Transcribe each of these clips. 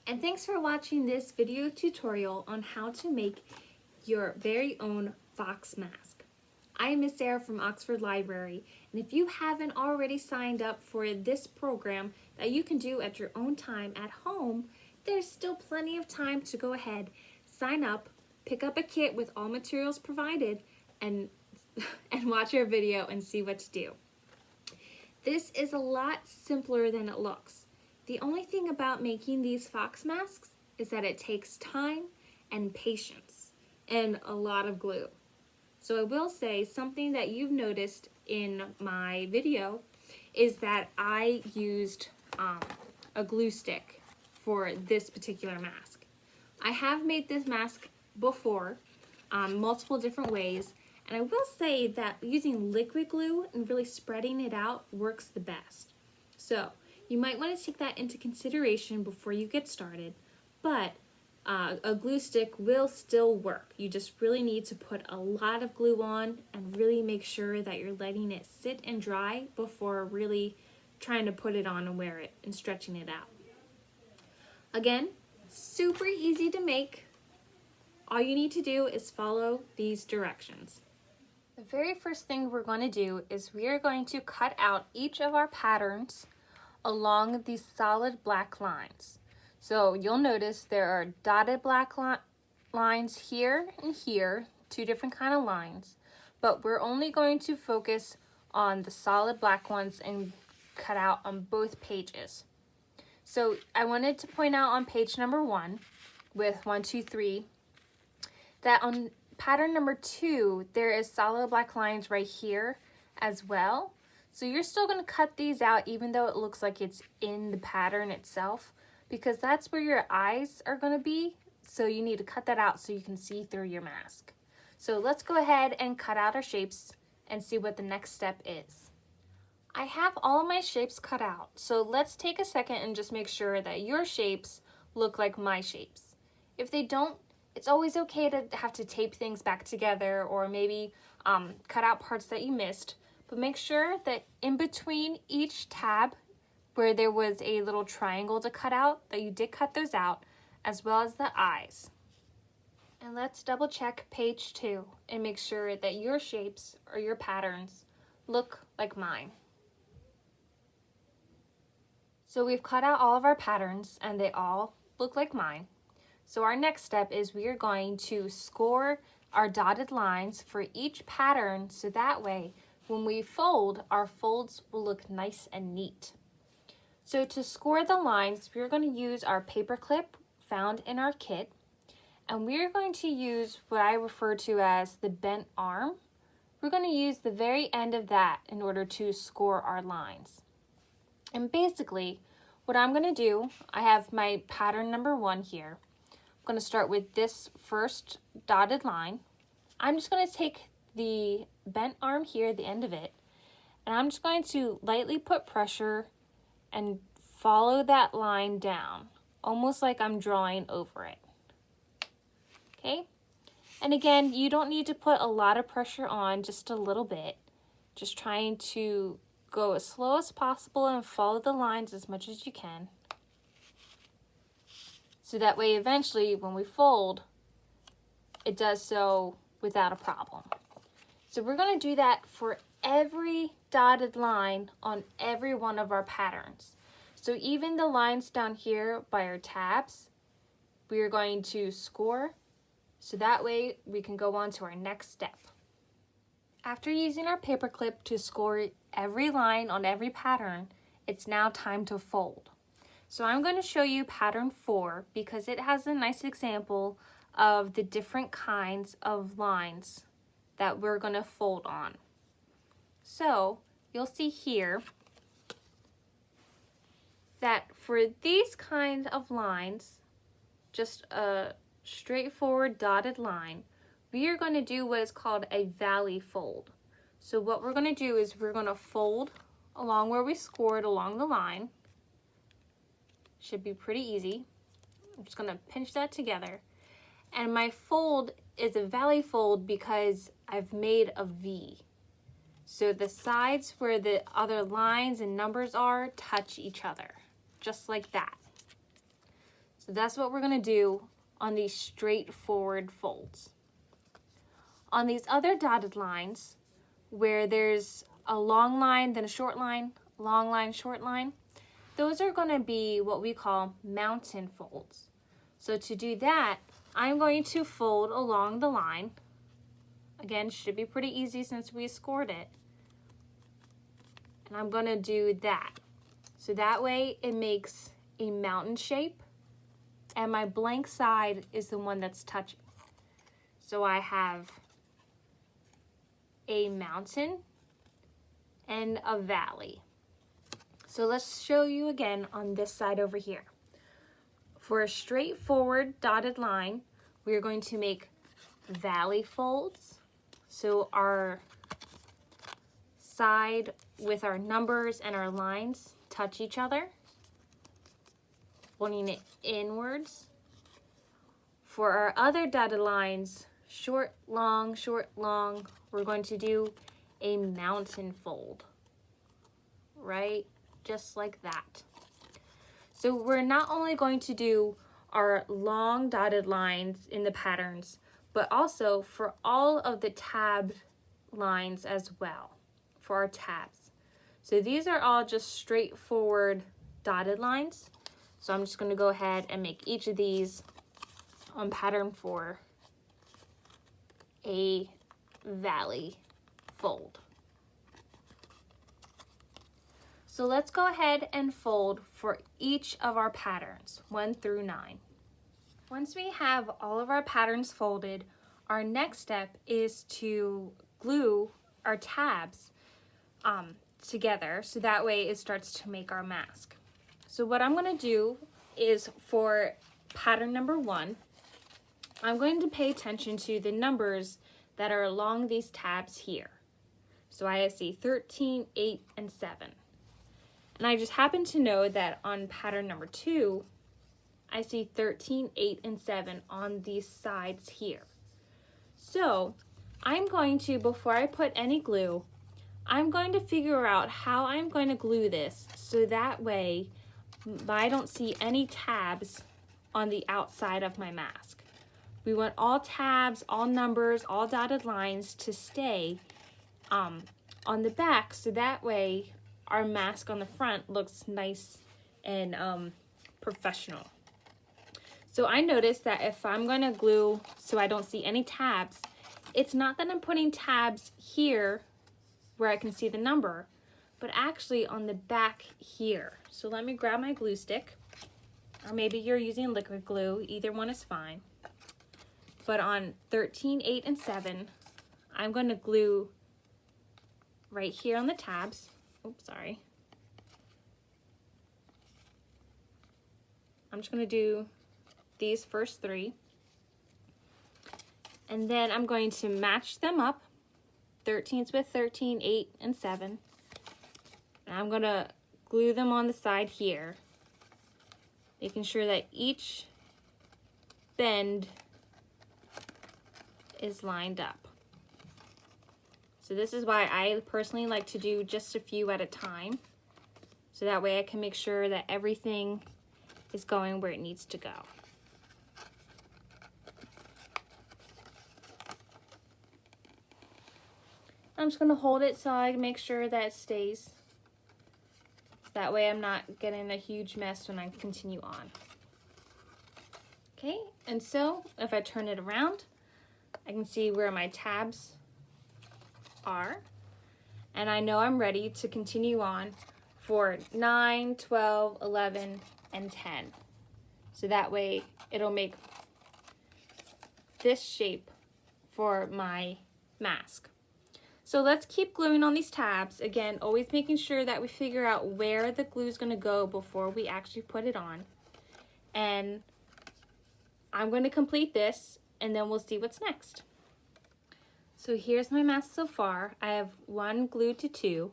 and thanks for watching this video tutorial on how to make your very own fox mask. I am Miss Sarah from Oxford Library, and if you haven't already signed up for this program that you can do at your own time at home, there's still plenty of time to go ahead, sign up, pick up a kit with all materials provided, and watch our video and see what to do. This is a lot simpler than it looks. The only thing about making these fox masks is that it takes time and patience and a lot of glue. So I will say something that you've noticed in my video is that I used a glue stick for this particular mask. I have made this mask before multiple different ways, and I will say that using liquid glue and really spreading it out works the best. So you might want to take that into consideration before you get started, but a glue stick will still work. You just really need to put a lot of glue on and really make sure that you're letting it sit and dry before really trying to put it on and wear it and stretching it out. Again, super easy to make. All you need to do is follow these directions. The very first thing we're going to do is we are going to cut out each of our patterns along these solid black lines. So you'll notice there are dotted black lines here and here, two different kind of lines, but we're only going to focus on the solid black ones and cut out on both pages. So I wanted to point out on page number 1 with 1, 2, 3 that on pattern number 2 there is solid black lines right here as well. So you're still going to cut these out even though it looks like it's in the pattern itself, because that's where your eyes are going to be. So you need to cut that out so you can see through your mask. So let's go ahead and cut out our shapes and see what the next step is. I have all of my shapes cut out, so let's take a second and just make sure that your shapes look like my shapes. If they don't, it's always okay to have to tape things back together or maybe cut out parts that you missed, but make sure that in between each tab where there was a little triangle to cut out, that you did cut those out, as well as the eyes. And let's double check page 2 and make sure that your shapes or your patterns look like mine. So we've cut out all of our patterns and they all look like mine. So our next step is we are going to score our dotted lines for each pattern so that way when we fold, our folds will look nice and neat. So to score the lines, we're going to use our paper clip found in our kit, and we're going to use what I refer to as the bent arm. We're going to use the very end of that in order to score our lines. And basically, what I'm going to do, I have my pattern number 1 here. I'm going to start with this first dotted line. I'm just going to take the bent arm here, the end of it, and I'm just going to lightly put pressure and follow that line down, almost like I'm drawing over it. Okay? And again, you don't need to put a lot of pressure on, just a little bit. Just trying to go as slow as possible and follow the lines as much as you can. So that way eventually when we fold, it does so without a problem. So we're going to do that for every dotted line on every one of our patterns. So even the lines down here by our tabs, we are going to score so that way we can go on to our next step. After using our paper clip to score every line on every pattern, it's now time to fold. So I'm going to show you pattern 4 because it has a nice example of the different kinds of lines that we're going to fold on. So you'll see here that for these kind of lines, just a straightforward dotted line, we are going to do what is called a valley fold. So what we're going to do is we're going to fold along where we scored along the line. Should be pretty easy. I'm just going to pinch that together. And my fold is a valley fold because I've made a V. So the sides where the other lines and numbers are touch each other, just like that. So that's what we're going to do on these straightforward folds. On these other dotted lines, where there's a long line, then a short line, long line, short line, those are going to be what we call mountain folds. So to do that, I'm going to fold along the line. Again, should be pretty easy since we scored it. And I'm going to do that. So that way it makes a mountain shape, and my blank side is the one that's touching. So I have a mountain and a valley. So let's show you again on this side over here. For a straightforward dotted line, we're going to make valley folds. So our side with our numbers and our lines touch each other, pointing it inwards. For our other dotted lines, short, long, we're going to do a mountain fold, right? Just like that. So we're not only going to do our long dotted lines in the patterns, but also for all of the tab lines as well, for our tabs. So these are all just straightforward dotted lines. So I'm just going to go ahead and make each of these on pattern for a valley fold. So let's go ahead and fold for each of our patterns, 1 through 9. Once we have all of our patterns folded, our next step is to glue our tabs together, so that way it starts to make our mask. So what I'm going to do is, for pattern number 1, I'm going to pay attention to the numbers that are along these tabs here. So I see 13, 8, and 7. And I just happen to know that on pattern number 2, I see 13, 8, and 7 on these sides here. So I'm going to, before I put any glue, I'm going to figure out how I'm going to glue this so that way I don't see any tabs on the outside of my mask. We want all tabs, all numbers, all dotted lines to stay on the back, so that way our mask on the front looks nice and professional. So I noticed that if I'm going to glue so I don't see any tabs, it's not that I'm putting tabs here where I can see the number, but actually on the back here. So let me grab my glue stick, or maybe you're using liquid glue, either one is fine. But on 13, 8, and 7, I'm going to glue right here on the tabs. Oops, sorry. I'm just going to do these first 3. And then I'm going to match them up, 13s with 13, 8, and 7. And I'm going to glue them on the side here, making sure that each bend is lined up. So this is why I personally like to do just a few at a time, so that way I can make sure that everything is going where it needs to go. I'm just going to hold it so I make sure that it stays. That way I'm not getting a huge mess when I continue on. Okay, and so if I turn it around, I can see where my tabs are, and I know I'm ready to continue on for 9, 12, 11, and 10. So that way it'll make this shape for my mask. So let's keep gluing on these tabs. Again, always making sure that we figure out where the glue is going to go before we actually put it on. And I'm going to complete this, and then we'll see what's next. So here's my mask so far. I have 1 glued to 2.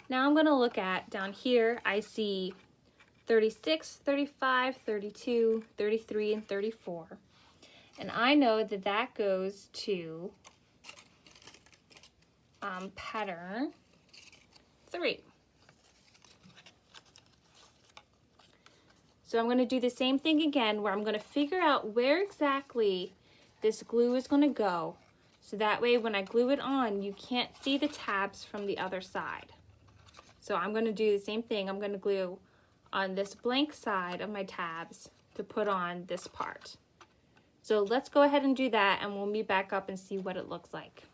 Now I'm going to look at down here, I see 36, 35, 32, 33, and 34. And I know that that goes to pattern 3. So I'm going to do the same thing again, where I'm going to figure out where exactly this glue is going to go. So that way when I glue it on, you can't see the tabs from the other side. So I'm going to do the same thing. I'm going to glue on this blank side of my tabs to put on this part. So let's go ahead and do that, and we'll meet back up and see what it looks like.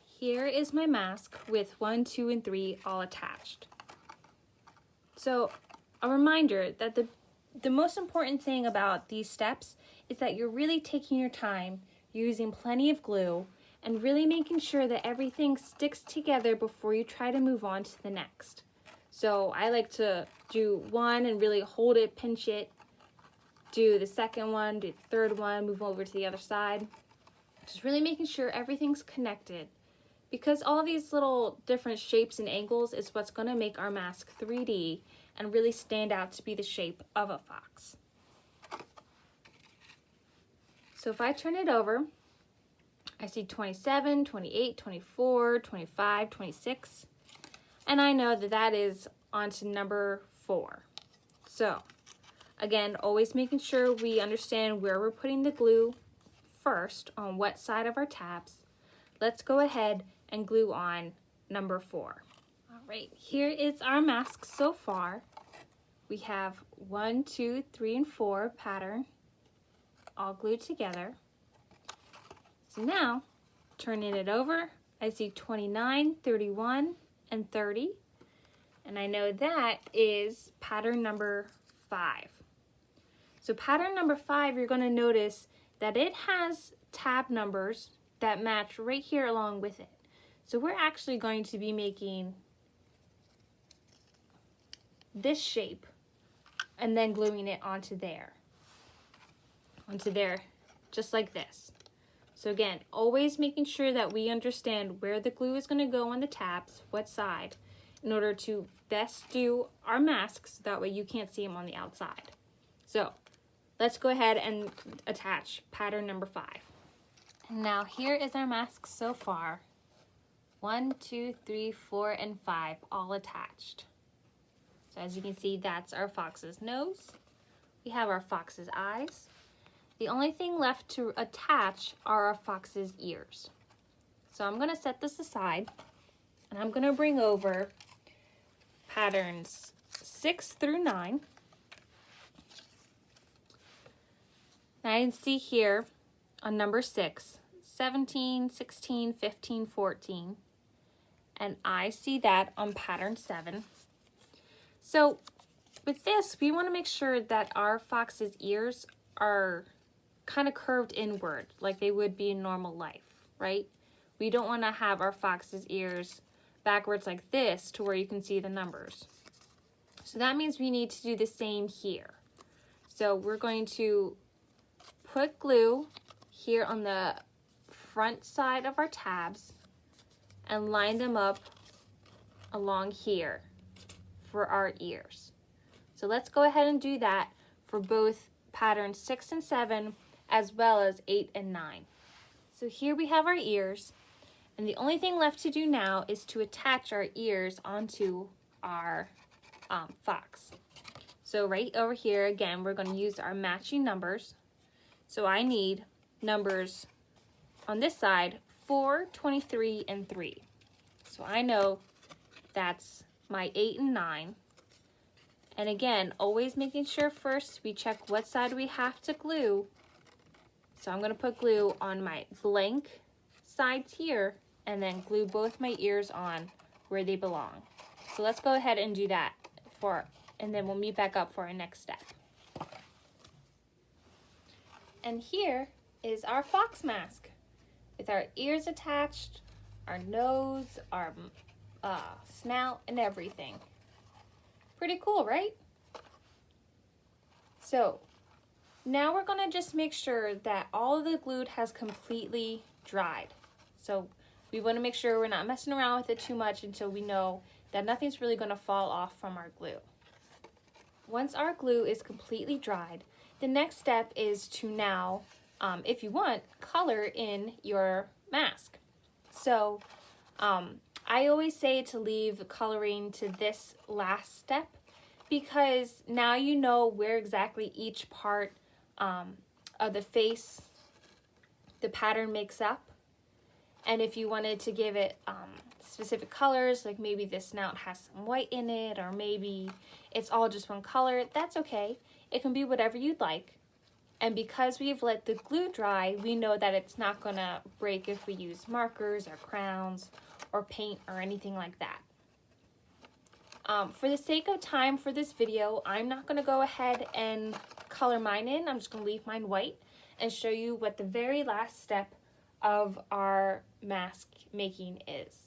Here is my mask with 1, 2, and 3 all attached. So a reminder that the most important thing about these steps is that you're really taking your time, using plenty of glue, and really making sure that everything sticks together before you try to move on to the next. So I like to do one and really hold it, pinch it, do the second one, do the third one, move over to the other side. Just really making sure everything's connected, because all these little different shapes and angles is what's going to make our mask 3D and really stand out to be the shape of a fox. So if I turn it over, I see 27, 28, 24, 25, 26, and I know that that is onto number 4. So again, always making sure we understand where we're putting the glue first, on what side of our tabs. Let's go ahead and glue on number 4. All right, here is our mask so far. We have 1, 2, 3, and 4 pattern all glued together. So now, turning it over, I see 29, 31, and 30. And I know that is pattern number 5. So pattern number 5, you're going to notice that it has tab numbers that match right here along with it. So we're actually going to be making this shape and then gluing it onto there, just like this. So again, always making sure that we understand where the glue is going to go on the tabs, what side, in order to best do our masks, that way you can't see them on the outside. So let's go ahead and attach pattern number 5. And now here is our mask so far. 1, 2, 3, 4, and 5 all attached. So as you can see, that's our fox's nose. We have our fox's eyes. The only thing left to attach are our fox's ears. So I'm going to set this aside, and I'm going to bring over patterns 6 through 9. Now I can see here on number 6, 17, 16, 15, 14. And I see that on pattern 7. So with this, we want to make sure that our fox's ears are kind of curved inward, like they would be in normal life, right? We don't want to have our fox's ears backwards like this to where you can see the numbers. So that means we need to do the same here. So we're going to put glue here on the front side of our tabs and line them up along here for our ears. So let's go ahead and do that for both patterns 6 and 7, as well as 8 and 9. So here we have our ears, and the only thing left to do now is to attach our ears onto our fox. So right over here, again, we're going to use our matching numbers. So I need numbers on this side, 4, 23, and 3. So I know that's my 8 and 9. And again, always making sure first we check what side we have to glue. So I'm going to put glue on my blank sides here, and then glue both my ears on where they belong. So let's go ahead and do that, and then we'll meet back up for our next step. And here is our fox mask with our ears attached, our nose, our snout, and everything. Pretty cool, right? So now we're going to just make sure that all of the glue has completely dried. So we want to make sure we're not messing around with it too much until we know that nothing's really going to fall off from our glue. Once our glue is completely dried, the next step is to now, if you want, color in your mask. So I always say to leave coloring to this last step, because now you know where exactly each part of the face, the pattern makes up. And if you wanted to give it specific colors, like maybe the snout has some white in it, or maybe it's all just one color, that's okay. It can be whatever you'd like. And because we've let the glue dry, we know that it's not gonna break if we use markers or crowns or paint or anything like that. For the sake of time for this video, I'm not gonna go ahead and color mine in. I'm just gonna leave mine white and show you what the very last step of our mask making is.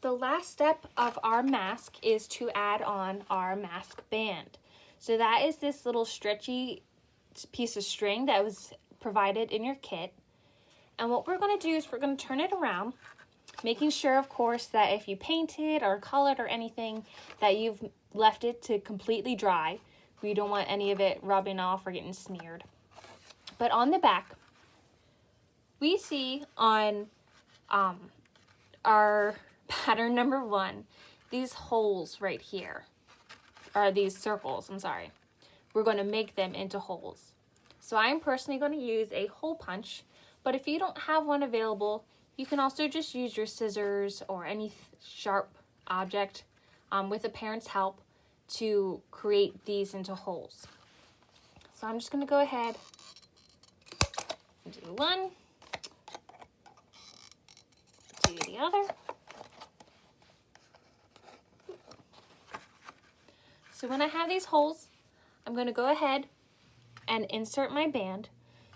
The last step of our mask is to add on our mask band. So that is this little stretchy piece of string that was provided in your kit. And what we're going to do is we're going to turn it around, making sure, of course, that if you painted or colored or anything, that you've left it to completely dry. We don't want any of it rubbing off or getting smeared. But on the back, we see on our pattern number 1, these holes right here, or these circles, I'm sorry. We're going to make them into holes. So I'm personally going to use a hole punch, but if you don't have one available, you can also just use your scissors or any sharp object with a parent's help to create these into holes. So I'm just going to go ahead and do one, do the other. So when I have these holes, I'm going to go ahead and insert my band.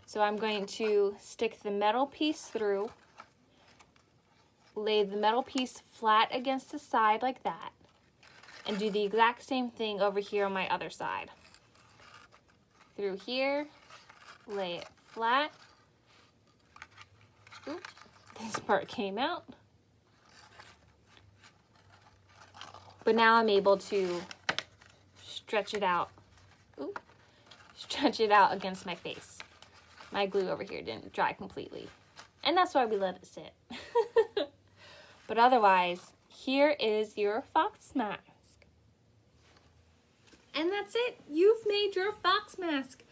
So I'm going to stick the metal piece through, lay the metal piece flat against the side like that, and do the exact same thing over here on my other side. Through here, lay it flat. Oops, this part came out. But now I'm able to stretch it out. Ooh, stretch it out against my face. My glue over here didn't dry completely, and that's why we let it sit. But otherwise, here is your fox mask. And that's it. You've made your fox mask.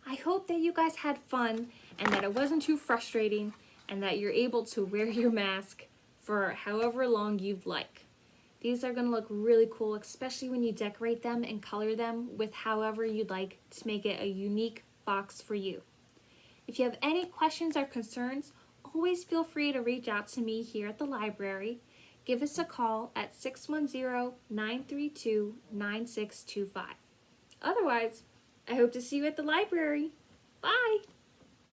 I hope that you guys had fun and that it wasn't too frustrating and that you're able to wear your mask for however long you'd like. These are going to look really cool, especially when you decorate them and color them with however you'd like to make it a unique fox for you. If you have any questions or concerns, always feel free to reach out to me here at the library. Give us a call at 610-932-9625. Otherwise, I hope to see you at the library.